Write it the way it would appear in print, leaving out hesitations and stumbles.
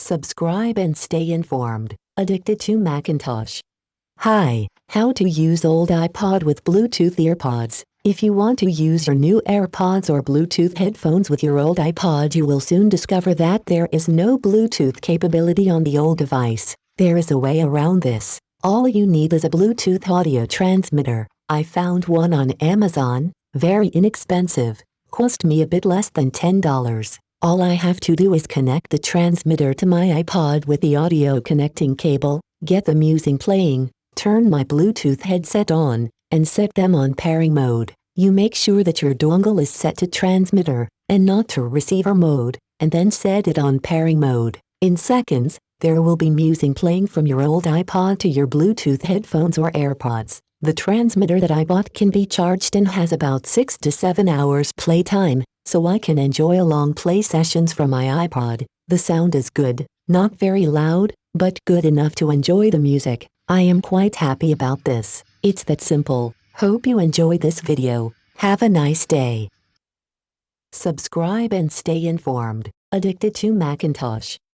Subscribe and stay informed. Addicted to Macintosh. Hi, how to use old iPod with Bluetooth EarPods. If you want to use your new AirPods or Bluetooth headphones with your old iPod, you will soon discover that there is no Bluetooth capability on the old device. There is a way around this. All you need is a Bluetooth audio transmitter. I found one on Amazon, very inexpensive, cost me a bit less than $10. All I have to do is connect the transmitter to my iPod with the audio connecting cable, get the music playing, turn my Bluetooth headset on, and set them on pairing mode. You make sure that your dongle is set to transmitter, and not to receiver mode, and then set it on pairing mode. In seconds, there will be music playing from your old iPod to your Bluetooth headphones or AirPods. The transmitter that I bought can be charged and has about 6 to 7 hours playtime, so I can enjoy long play sessions from my iPod. The sound is good, not very loud, but good enough to enjoy the music. I am quite happy about this. It's that simple. Hope you enjoyed this video. Have a nice day. Subscribe and stay informed. Addicted to Macintosh.